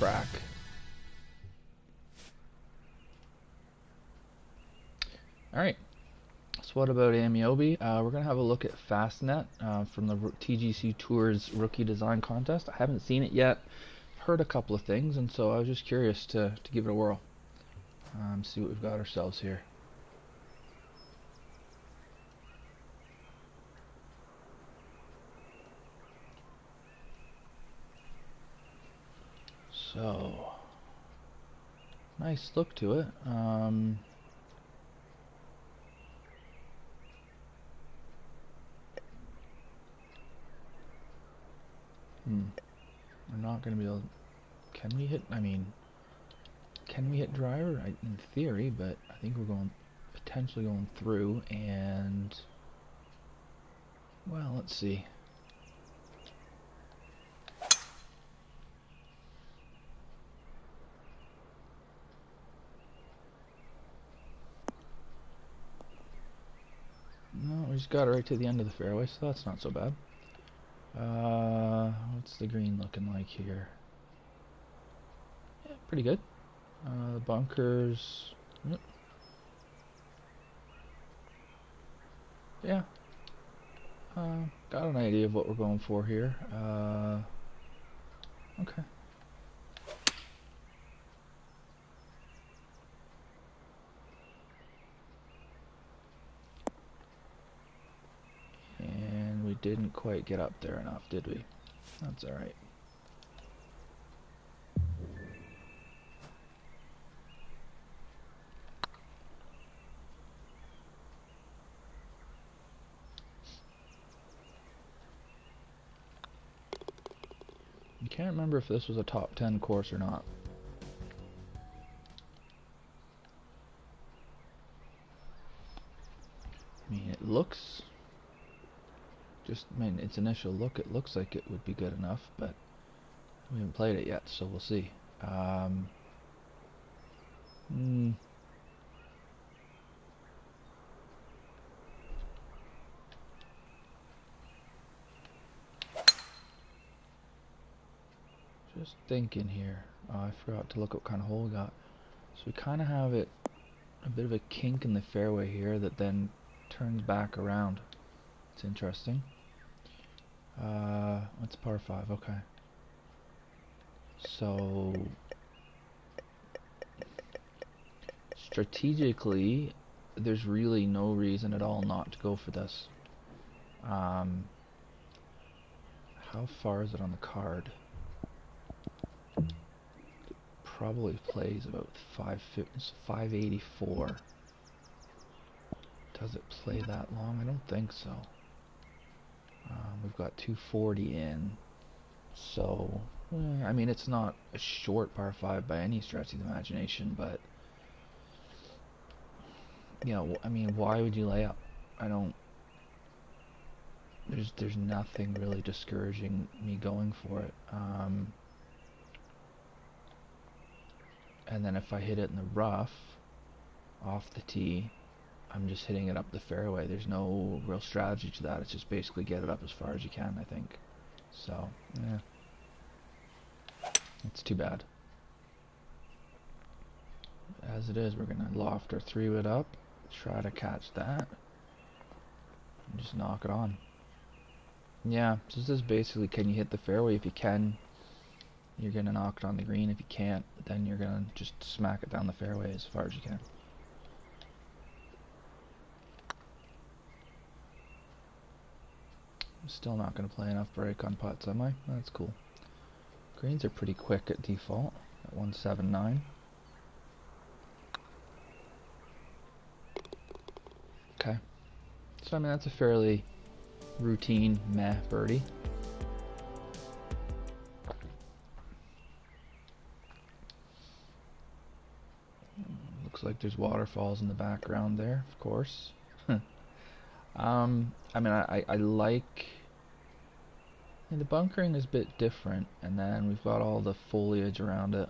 crack. Alright, so what about Ameobi? We're going to have a look at Fastnet from the TGCTours Rookie Design Contest. I haven't seen it yet, heard a couple of things, and so I was just curious to give it a whirl. See what we've got ourselves here. So, nice look to it. We're not going to be able... Can we hit... I mean... Can we hit driver? In theory, but I think we're potentially going through, and... Well, let's see. No, we just got it right to the end of the fairway, so that's not so bad. What's the green looking like here? Yeah, pretty good. The bunkers... Yep. Yeah. Got an idea of what we're going for here. Okay. And we didn't quite get up there enough, did we? That's alright. I can't remember if this was a top 10 course or not. I mean, it looks... I mean, its initial look, it looks like it would be good enough, but we haven't played it yet, so we'll see. Just thinking here. I forgot to look what kind of hole we got. So we kind of have it a bit of a kink in the fairway here that then turns back around. It's interesting. What's par 5? Okay. So strategically, there's really no reason at all not to go for this. How far is it on the card? Probably plays about 584. Does it play that long? I don't think so. We've got 240 in, so I mean, it's not a short par 5 by any stretch of the imagination, but you know, I mean, why would you lay up? I don't. There's nothing really discouraging me going for it. And then if I hit it in the rough, off the tee, I'm just hitting it up the fairway. There's no real strategy to that. It's just basically get it up as far as you can, I think. So, yeah. It's too bad. As it is, we're going to loft our 3-wood up, try to catch that, and just knock it on. Yeah, so this is basically, can you hit the fairway? If you can, you're going to knock it on the green. If you can't, then you're going to just smack it down the fairway as far as you can. I'm still not going to play enough break on putts, am I? That's cool. Greens are pretty quick at default, at 179. Okay. So, I mean, that's a fairly routine meh birdie. Looks like there's waterfalls in the background there, of course. I mean, I like... And the bunkering is a bit different, and then we've got all the foliage around it.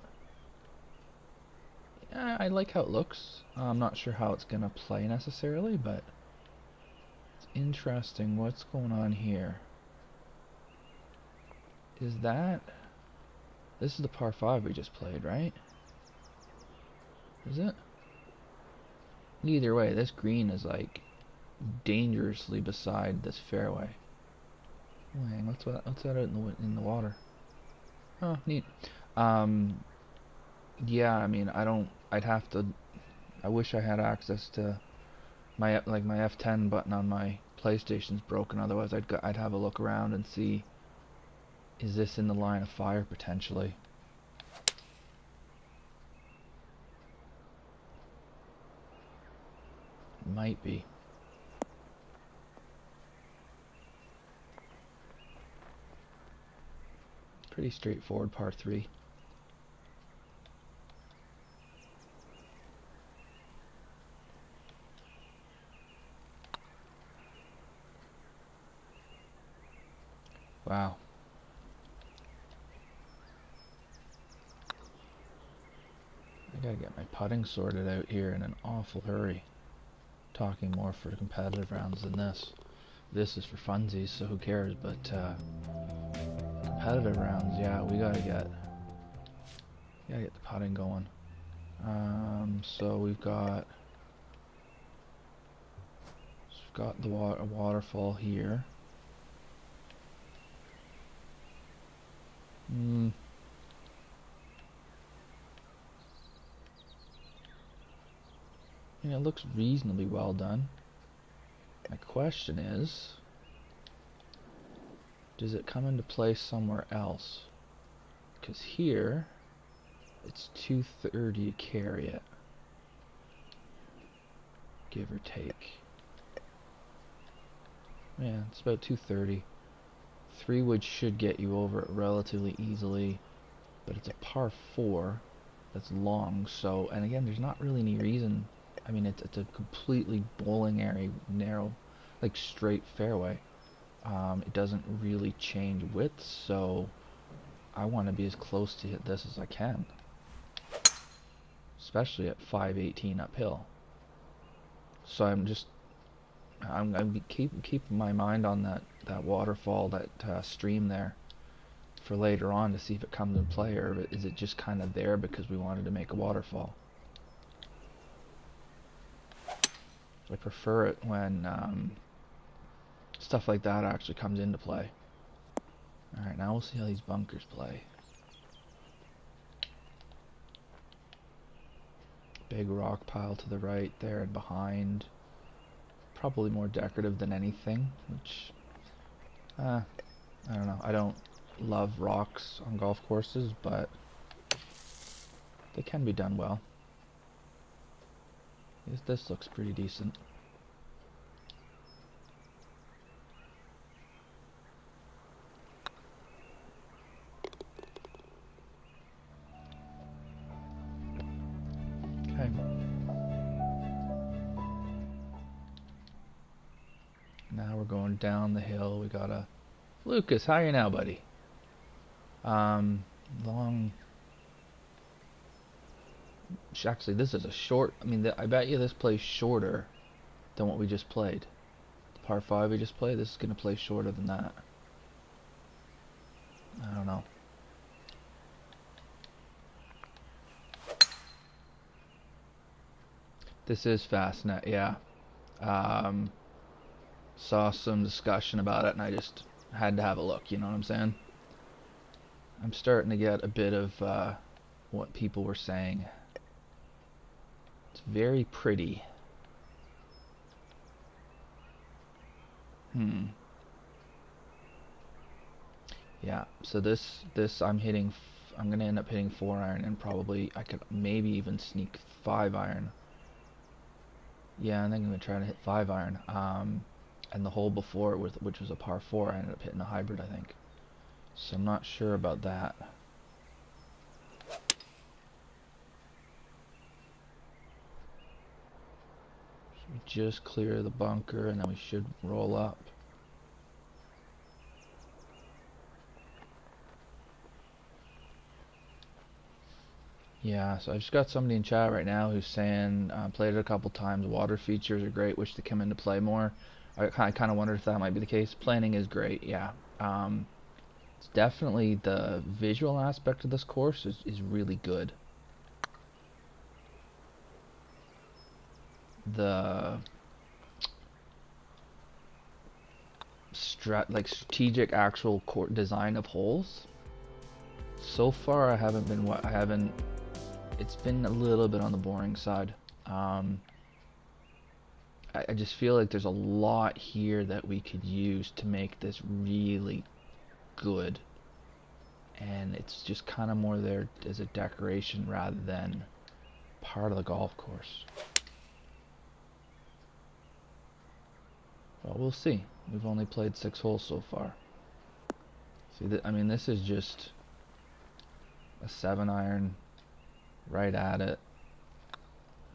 I like how it looks. I'm not sure how it's gonna play necessarily, but it's interesting. What's going on here? Is that This is the par 5 we just played, right? Is it? Either way, this green is like dangerously beside this fairway. Oh, hang, what's that out in the water? Oh, neat. Yeah, I mean, I'd have to. I wish I had access to my F10 button on my PlayStation's broken. Otherwise, I'd have a look around and see, is this in the line of fire potentially? Might be. Pretty straightforward par 3. Wow. I gotta get my putting sorted out here in an awful hurry. Talking more for competitive rounds than this. This is for funsies, so who cares, but competitive rounds, yeah, we gotta get the putting going. So we've got the waterfall here. Yeah, it looks reasonably well done. My question is, does it come into play somewhere else? Because here, it's 230 to carry it, give or take. Yeah, it's about 230. 3-wood should get you over it relatively easily, but it's a par 4 that's long, so, and again, there's not really any reason. I mean, it's a completely bowling area, narrow, like straight fairway. It doesn't really change width, so I want to be as close to hit this as I can, especially at 518 uphill. So I'm keeping my mind on that waterfall, that stream there, for later on to see if it comes in play, or is it just kind of there because we wanted to make a waterfall. I prefer it when stuff like that actually comes into play. Alright, now we'll see how these bunkers play. Big rock pile to the right there and behind. Probably more decorative than anything, which, I don't know. I don't love rocks on golf courses, but they can be done well. This looks pretty decent. Okay. Now we're going down the hill. We got a Lucas. How are you now, buddy? Long. Actually, this is a short. I mean, I bet you this plays shorter than what we just played. The par 5 we just played. This is gonna play shorter than that. I don't know. This is Fastnet, yeah. Saw some discussion about it, and I just had to have a look. You know what I'm saying? I'm starting to get a bit of what people were saying. It's very pretty. Yeah, so this I'm gonna end up hitting 4-iron, and probably I could maybe even sneak 5-iron. Yeah, I think I'm gonna try to hit 5-iron. And the hole before it, which was a par 4, I ended up hitting a hybrid, I think. So I'm not sure about that. We just clear the bunker, and then we should roll up. Yeah, so I've just got somebody in chat right now who's saying, played it a couple times, water features are great, wish to come into play more. I kind of wondered if that might be the case. Planning is great, yeah. It's definitely the visual aspect of this course is really good. The strategic actual court design of holes. So far, I haven't. It's been a little bit on the boring side. I just feel like there's a lot here that we could use to make this really good, and it's just kind of more there as a decoration rather than part of the golf course. Well, we'll see. We've only played 6 holes so far. See, I mean, this is just a 7-iron right at it.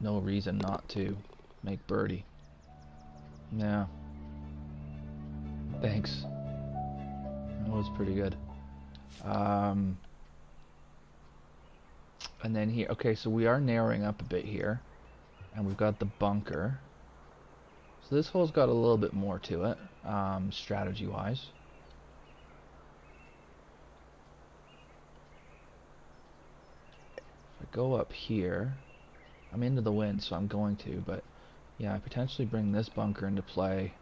No reason not to make birdie. Yeah. Thanks. That was pretty good. And then here, okay, so we are narrowing up a bit here, and we've got the bunker. So this hole's got a little bit more to it, strategy-wise. If I go up here, I'm into the wind, so I'm going to, but yeah, I potentially bring this bunker into play,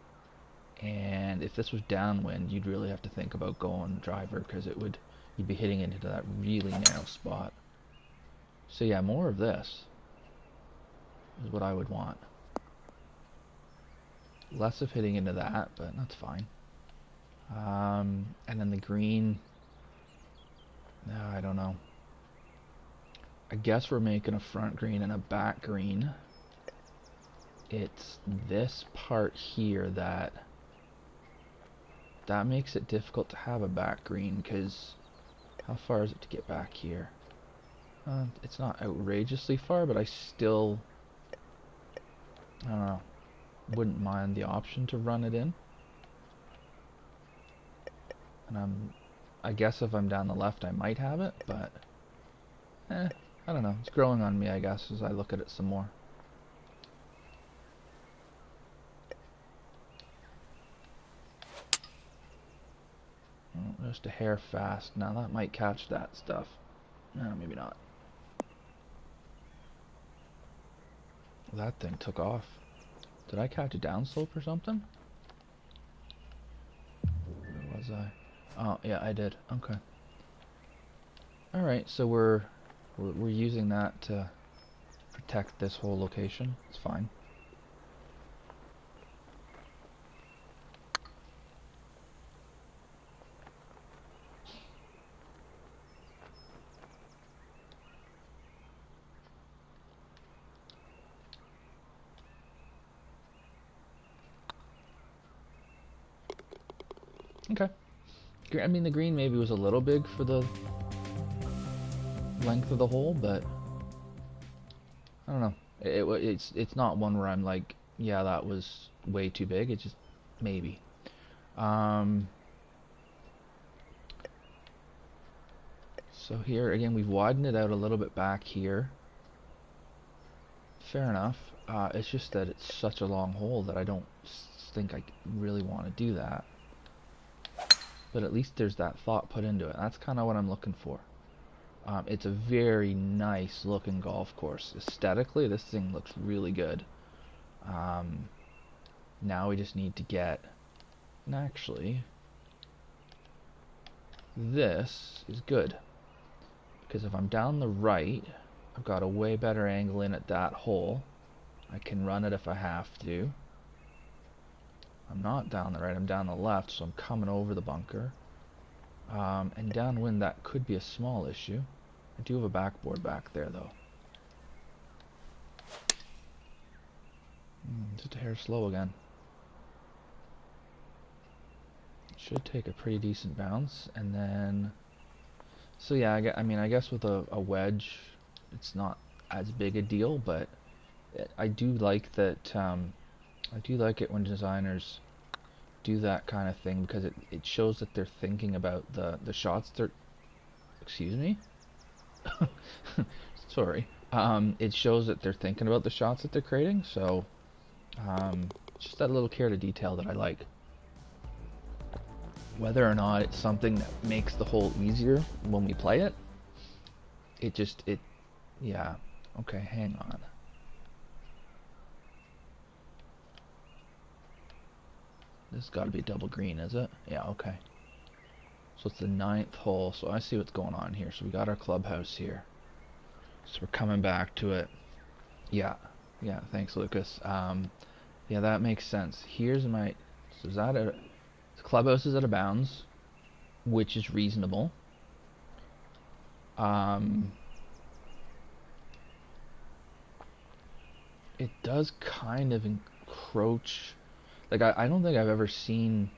and if this was downwind, you'd really have to think about going driver, because you'd be hitting into that really narrow spot. So yeah, more of this is what I would want. Less of hitting into that, but that's fine. And then the green, no, I don't know. I guess we're making a front green and a back green. It's this part here that makes it difficult to have a back green, because how far is it to get back here? It's not outrageously far, but I don't know, wouldn't mind the option to run it in. And I guess if I'm down the left I might have it, but I don't know, it's growing on me, I guess, as I look at it some more. Just a hair fast. Now that might catch that stuff. No, maybe not. Well, that thing took off. Did I catch a downslope or something? Where was I? Oh, yeah, I did. Okay. Alright, so we're using that to protect this whole location. It's fine. Okay. I mean, the green maybe was a little big for the length of the hole, but I don't know. It's not one where I'm like, yeah, that was way too big. It's just maybe. So here again, we've widened it out a little bit back here. Fair enough. It's just that it's such a long hole that I don't think I really want to do that. But at least there's that thought put into it. That's kind of what I'm looking for. It's a very nice looking golf course. Aesthetically, this thing looks really good. Now we just need to get... And actually, this is good. Because if I'm down the right, I've got a way better angle in at that hole. I can run it if I have to. I'm not down the right, I'm down the left, so I'm coming over the bunker. And downwind, that could be a small issue. I do have a backboard back there, though. Just a hair slow again. Should take a pretty decent bounce, and then... So yeah, I mean, I guess with a wedge, it's not as big a deal, but I do like that... I do like it when designers do that kind of thing, because it shows that they're thinking about the shots they're... Excuse me? Sorry. It shows that they're thinking about the shots that they're creating, so just that little care to detail that I like. Whether or not it's something that makes the hole easier when we play it, yeah. Okay, hang on. This has got to be double green, is it? Yeah, okay. So it's the 9th hole, so I see what's going on here. So we got our clubhouse here. So we're coming back to it. Yeah, yeah, thanks, Lucas. Yeah, that makes sense. Here's my... So is that a... The clubhouse is out of bounds, which is reasonable. It does kind of encroach... Like, I don't think I've ever seen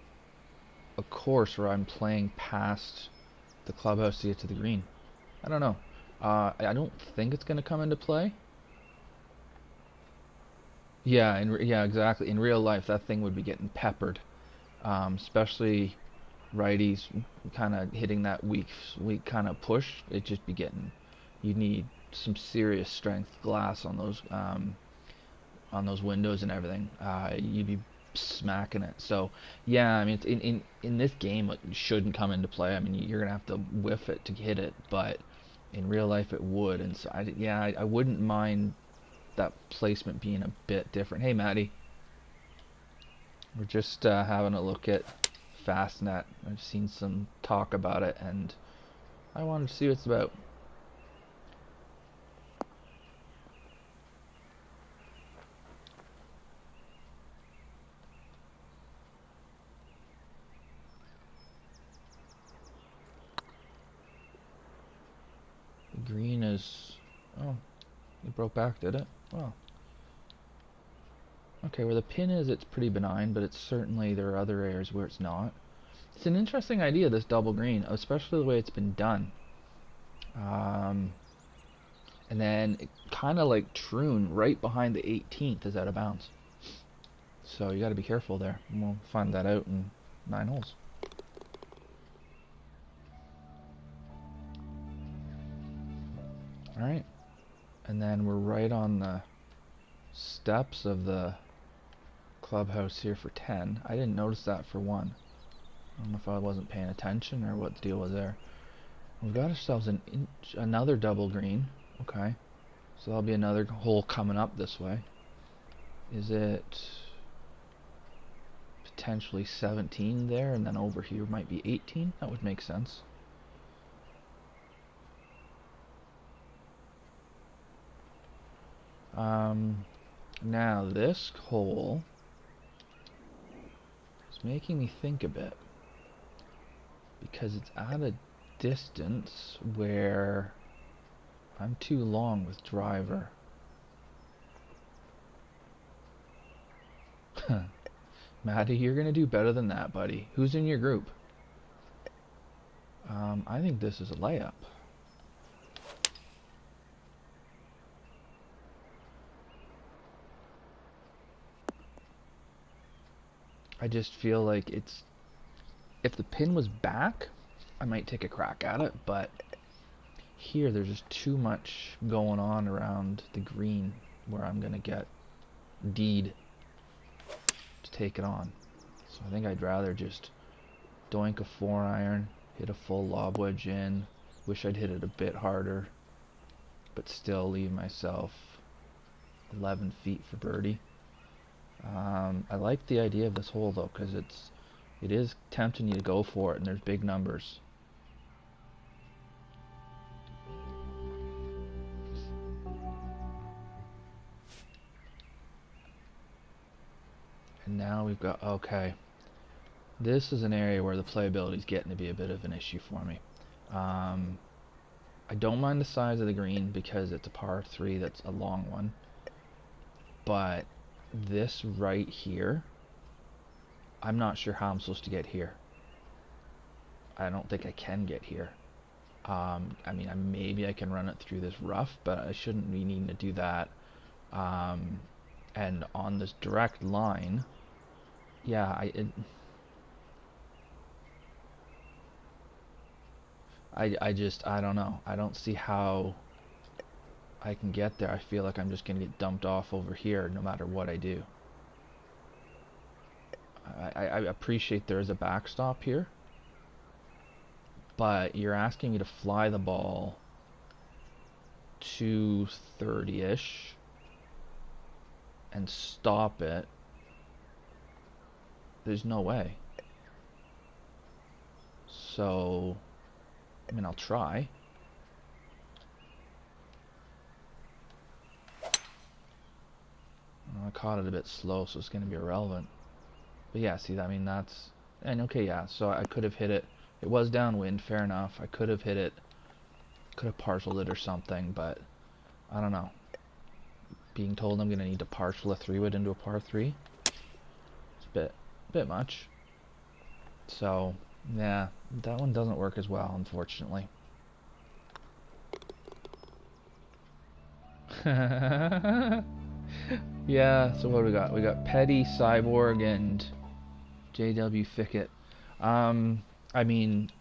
a course where I'm playing past the clubhouse to get to the green. I don't know. I don't think it's going to come into play. Yeah, yeah, exactly. In real life, that thing would be getting peppered, especially righties kind of hitting that weak kind of push. It'd just be getting. You need some serious strength glass on those windows and everything. You'd be smacking it. So yeah, I mean, in this game, it shouldn't come into play. I mean, you're gonna have to whiff it to hit it, but in real life, it would. And so I wouldn't mind that placement being a bit different. Hey, Maddie. We're just having a look at Fastnet. I've seen some talk about it, and I wanted to see what it's about. The green is... Oh, it broke back, did it? Well. Okay, where the pin is, it's pretty benign, but it's certainly, there are other areas where it's not. It's an interesting idea, this double green, especially the way it's been done. And then, kind of like Troon, right behind the 18th is out of bounds. So you got to be careful there. And we'll find that out in 9 holes. Alright. And then we're right on the steps of the clubhouse here for 10. I didn't notice that for 1. I don't know if I wasn't paying attention or what the deal was there. We've got ourselves another double green. Okay. So that'll be another hole coming up this way. Is it potentially 17 there, and then over here might be 18? That would make sense. Now this hole is making me think a bit, because it's at a distance where I'm too long with driver. Maddie, you're gonna do better than that, buddy. Who's in your group? I think this is a layup. I just feel like it's... If the pin was back, I might take a crack at it, but here there's just too much going on around the green where I'm going to get D'd to take it on. So I think I'd rather just doink a 4-iron, hit a full lob wedge in. Wish I'd hit it a bit harder, but still leave myself 11 feet for birdie. I like the idea of this hole though, because it is tempting you to go for it, and there's big numbers. And now we've got, okay, this is an area where the playability is getting to be a bit of an issue for me. I don't mind the size of the green because it's a par 3 that's a long one, but this right here, I'm not sure how I'm supposed to get here. I don't think I can get here. I mean, maybe I can run it through this rough, but I shouldn't be needing to do that. And on this direct line, yeah, I don't know. I don't see how I can get there. I feel like I'm just going to get dumped off over here no matter what I do. I appreciate there is a backstop here, but you're asking me to fly the ball 230-ish and stop it. There's no way. So, I mean, I'll try. I caught it a bit slow, so it's going to be irrelevant. But yeah, see, I mean, that's... And okay, yeah, so I could have hit it. It was downwind, fair enough. I could have hit it, could have partialed it or something, but I don't know. Being told I'm going to need to partial a 3-wood into a par 3, it's a bit much. So, yeah, that one doesn't work as well, unfortunately. Yeah, so what do we got? We got Petty, Cyborg, and JW Fickett. I mean,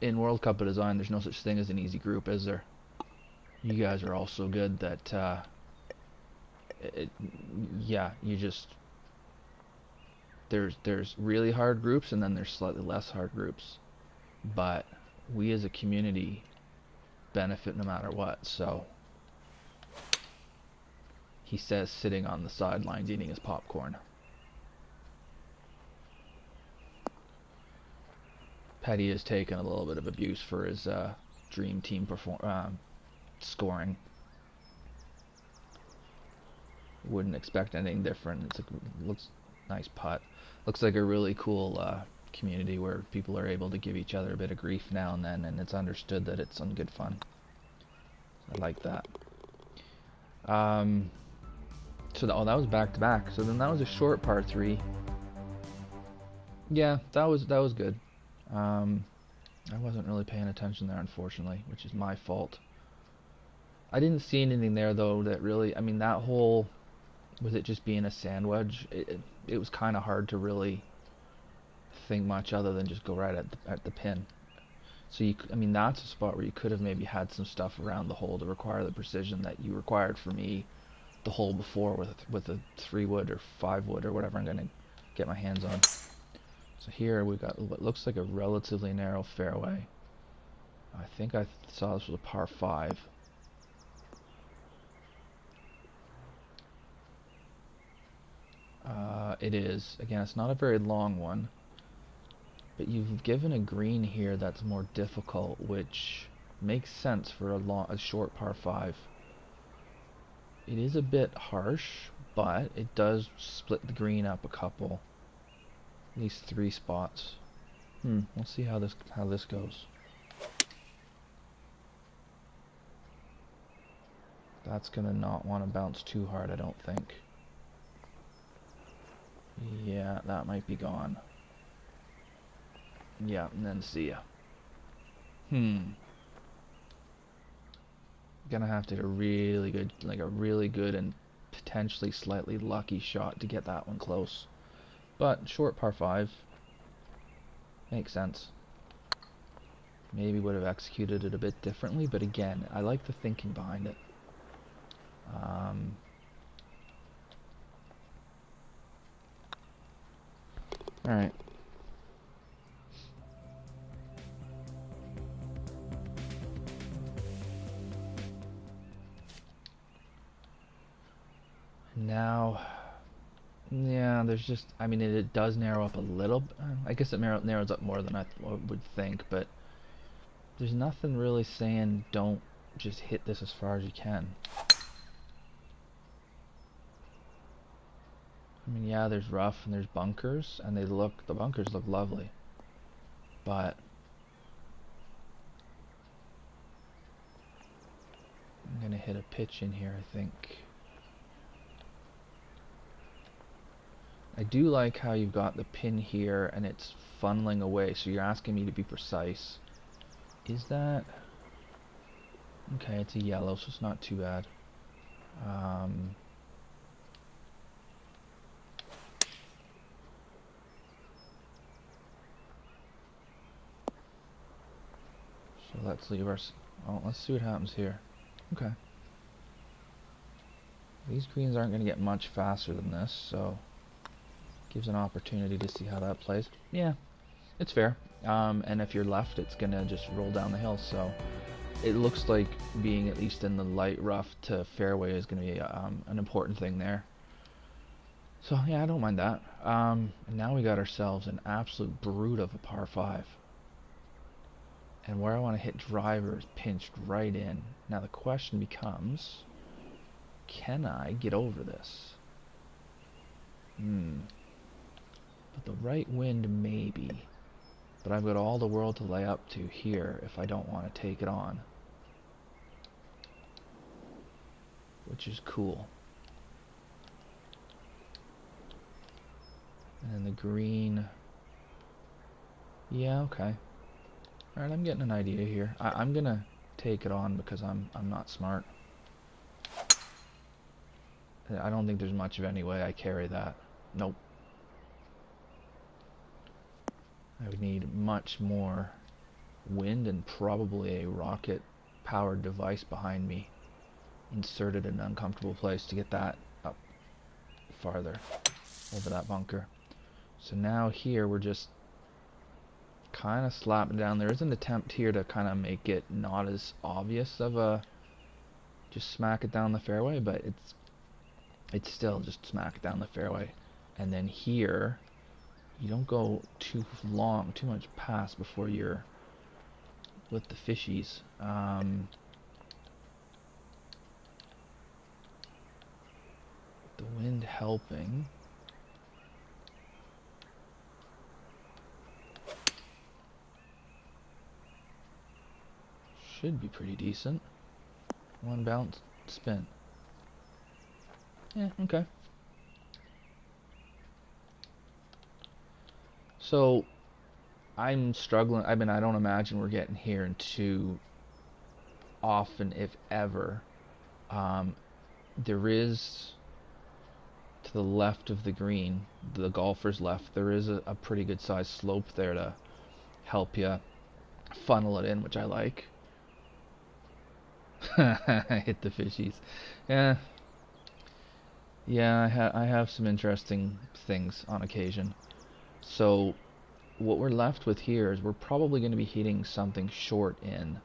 in World Cup of Design, there's no such thing as an easy group, is there? You guys are all so good that, yeah, you just... There's really hard groups, and then there's slightly less hard groups. But we as a community benefit no matter what, so... He says sitting on the sidelines eating his popcorn. Petty has taken a little bit of abuse for his dream team scoring. Wouldn't expect anything different. It's looks nice putt. Looks like a really cool community where people are able to give each other a bit of grief now and then, and it's understood that it's some good fun. I like that. So that was back to back. So then that was a short par 3. Yeah, that was good. I wasn't really paying attention there, unfortunately, which is my fault. I didn't see anything there though that really. I mean, that hole, with it just being a sand wedge, it was kind of hard to really think much other than just go right at the pin. So I mean, that's a spot where you could have maybe had some stuff around the hole to require the precision that you required for me the hole before with a 3-wood or 5-wood or whatever I'm going to get my hands on. So here we got what looks like a relatively narrow fairway. I think I saw this was a par 5. It is. Again, it's not a very long one, but you've given a green here that's more difficult, which makes sense for a short par 5. It is a bit harsh, but it does split the green up a couple, at least 3 spots. We'll see how this goes. That's gonna not want to bounce too hard, I don't think. Yeah, that might be gone. Yeah, and then see ya. Gonna have to get a really good and potentially slightly lucky shot to get that one close. But short par 5 makes sense. Maybe would have executed it a bit differently, but again, I like the thinking behind it. Alright. Now, yeah, there's just, I mean, it does narrow up a little. I guess it narrows up more than I would think, but there's nothing really saying don't just hit this as far as you can. I mean, yeah, there's rough and there's bunkers, and the bunkers look lovely, but I'm gonna hit a pitch in here, I think. I do like how you've got the pin here and it's funneling away, so you're asking me to be precise. Is that... Okay, it's a yellow, so it's not too bad. So let's leave our... Oh, let's see what happens here. Okay. These greens aren't going to get much faster than this, so... Gives an opportunity to see how that plays. Yeah, it's fair. and if you're left, it's gonna just roll down the hill. So it looks like being at least in the light rough to fairway is gonna be an important thing there. So yeah, I don't mind that. And now we got ourselves an absolute brute of a par 5. And where I want to hit driver is pinched right in. Now the question becomes, can I get over this? But the right wind, maybe. But I've got all the world to lay up to here if I don't want to take it on. Which is cool. And then the green. Yeah, okay. Alright, I'm getting an idea here. I'm gonna take it on because I'm not smart. I don't think there's much of any way I carry that. Nope. I would need much more wind and probably a rocket powered device behind me inserted in an uncomfortable place to get that up farther over that bunker. So now here we're just kind of slapping down. There is an attempt here to kind of make it not as obvious of a just smack it down the fairway, but it's still just smack it down the fairway. And then here you don't go too much past before you're with the fishies. The wind helping. Should be pretty decent. One bounce spin. Yeah, okay. So I'm struggling. I mean, I don't imagine we're getting here in too often, if ever. There is, to the left of the green, the golfer's left, there is a pretty good sized slope there to help you funnel it in, which I like. I hit the fishies. Yeah. Yeah, I have some interesting things on occasion. So what we're left with here is we're probably going to be hitting something short in.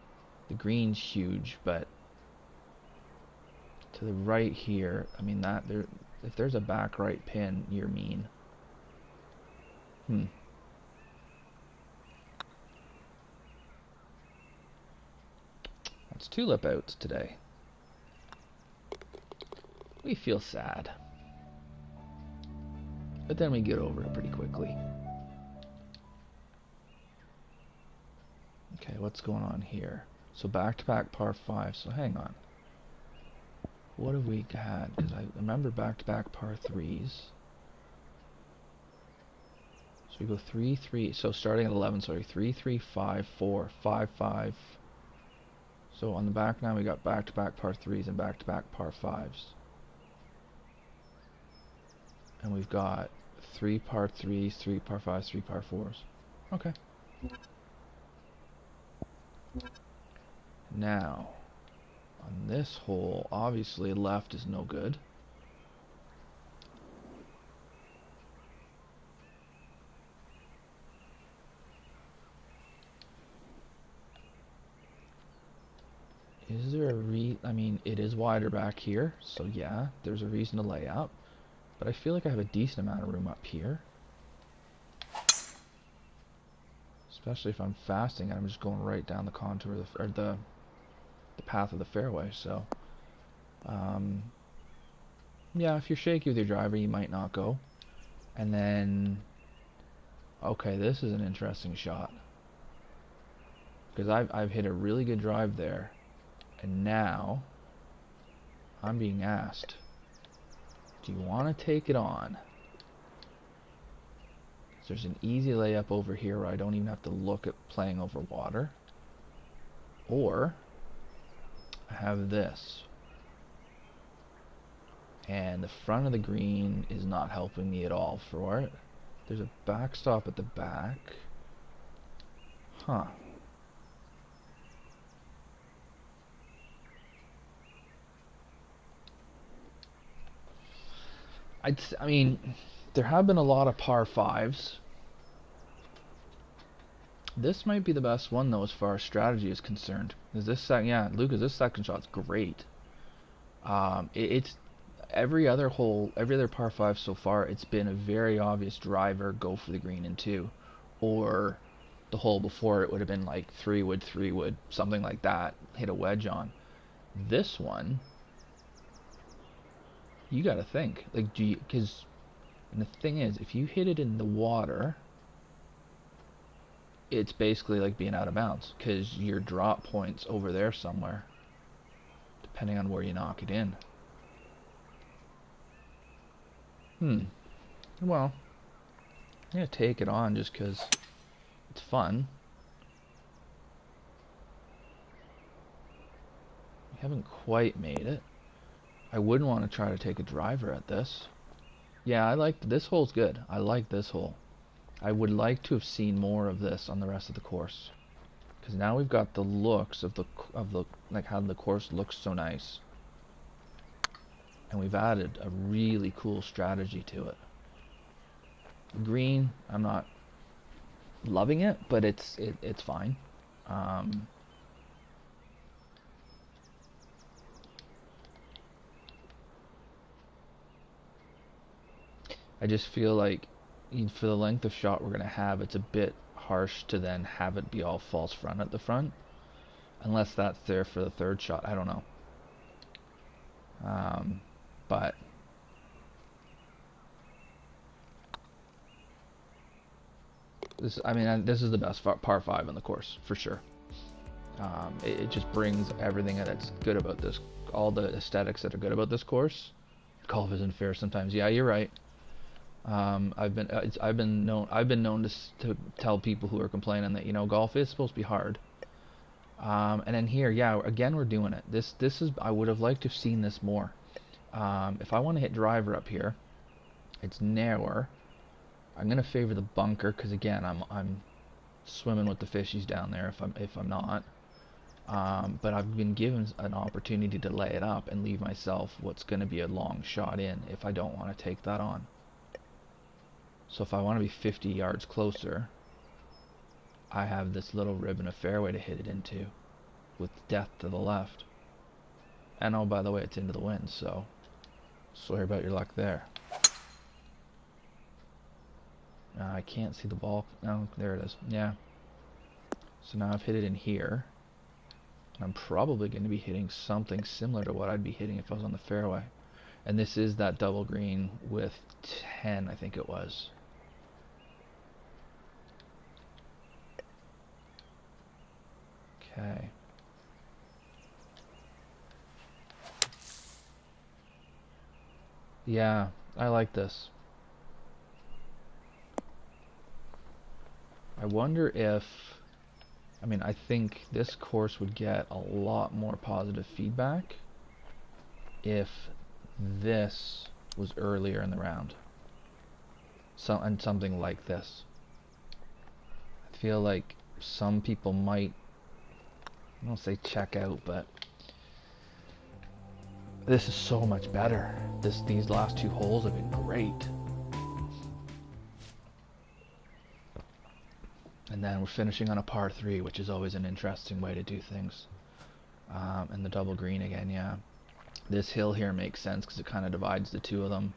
The green's huge, but to the right here, I mean that there, if there's a back right pin, you're mean. That's 2 lip outs today. We feel sad. But then we get over it pretty quickly. Okay, what's going on here? So back-to-back par 5. So hang on. What have we had? Because I remember back-to-back par 3s. So we go 3, 3. So starting at 11, sorry. 3, 3, 5, 4, 5, 5. So on the back now we got back-to-back par 3s and back-to-back par 5s. And we've got 3 par 3s, 3 par 5s, 3 par 4s. Okay. Now, on this hole, obviously left is no good. Is there a I mean, it is wider back here, so yeah, there's a reason to lay up. But I feel like I have a decent amount of room up here. Especially if I'm fasting and I'm just going right down the contour of the, or the path of the fairway, so yeah, if you're shaky with your driver you might not go. And then okay, this is an interesting shot because I've hit a really good drive there, and now I'm being asked, do you want to take it on? There's an easy layup over here where I don't even have to look at playing over water, or I have this, and the front of the green is not helping me at all for it. There's a backstop at the back. Huh. I mean, there have been a lot of par 5s. This might be the best one though, as far as strategy is concerned. Is this second? Yeah, Lucas, this second shot's great. It's every other hole, every other par five so far. It's been a very obvious driver, go for the green in two, or the hole before it would have been like three wood, something like that. Hit a wedge on. This one, you got to think like, because, and the thing is, if you hit it in the water, it's basically like being out of bounds because your drop point's over there somewhere, depending on where you knock it in. Well, I'm gonna take it on just because it's fun. We haven't quite made it. I wouldn't want to try to take a driver at this. Yeah, I like this hole's good. I like this hole. I would like to have seen more of this on the rest of the course, because now we've got the looks of the like how the course looks so nice, and we've added a really cool strategy to it. Green, I'm not loving it, but it's fine. I just feel like for the length of shot we're gonna have, it's a bit harsh to then have it be all false front at the front, unless that's there for the third shot. I don't know. But this, I mean, this is the best par five on the course for sure. It just brings everything that's good about this, all the aesthetics that are good about this course. Golf isn't fair sometimes. Yeah, you're right. I've been known to tell people who are complaining that, you know, golf is supposed to be hard. And then here, yeah, again we're doing it. This is, I would have liked to have seen this more. If I want to hit driver up here, it's narrower. I'm gonna favor the bunker because again I'm swimming with the fishies down there if I'm not. But I've been given an opportunity to lay it up and leave myself what's going to be a long shot in if I don't want to take that on. So if I want to be 50 yards closer, I have this little ribbon of fairway to hit it into with death to the left. And oh, by the way, it's into the wind, so sorry about your luck there. I can't see the ball. No, there it is. Yeah. So now I've hit it in here. I'm probably going to be hitting something similar to what I'd be hitting if I was on the fairway. And this is that double green with 10, I think it was. Okay. Yeah, I like this. I wonder if, I mean, I think this course would get a lot more positive feedback if this was earlier in the round. And something like this. I feel like some people might, I don't say check out, but this is so much better. These last two holes have been great. And then we're finishing on a par 3, which is always an interesting way to do things. And the double green again, yeah. This hill here makes sense because it kind of divides the two of them.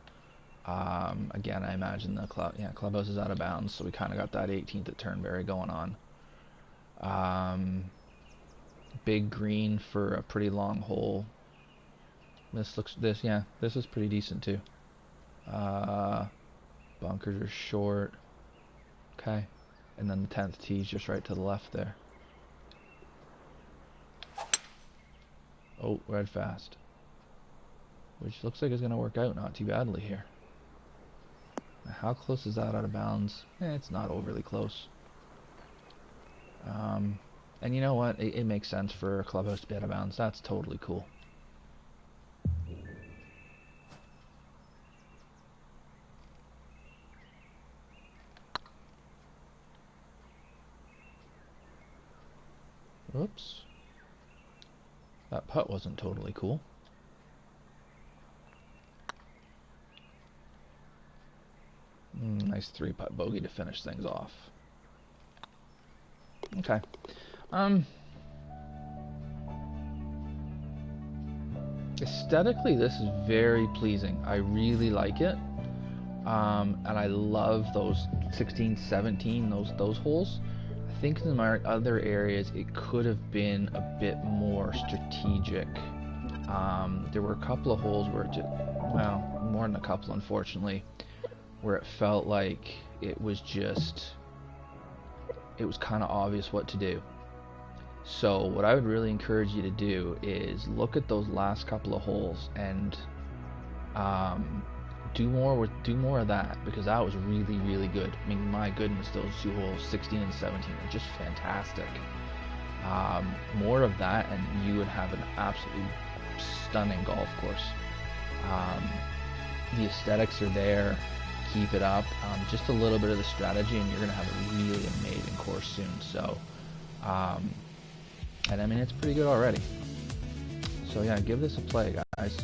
Again, I imagine the clubhouse is out of bounds, so we kind of got that 18th at Turnberry going on. Big green for a pretty long hole. This is pretty decent too. Bunkers are short. Okay. And then the 10th tee is just right to the left there. Oh, red fast. Which looks like it's going to work out not too badly here. Now, how close is that out of bounds? It's not overly close. And you know what? It makes sense for a clubhouse to be out of bounds. That's totally cool. Whoops. That putt wasn't totally cool. Nice 3-putt bogey to finish things off. Okay. Aesthetically, this is very pleasing. I really like it. And I love those 16, 17, those holes. I think in my other areas it could have been a bit more strategic. There were a couple of holes where it just, well, more than a couple, unfortunately, where it felt like it was kind of obvious what to do. So what I would really encourage you to do is look at those last couple of holes and do more of that, because that was really, really good. I mean, my goodness, those two holes, 16 and 17, were just fantastic. More of that, and you would have an absolutely stunning golf course. The aesthetics are there. Keep it up. Just a little bit of the strategy, and you're going to have a really amazing course soon. So, and I mean, it's pretty good already. So yeah, give this a play, guys.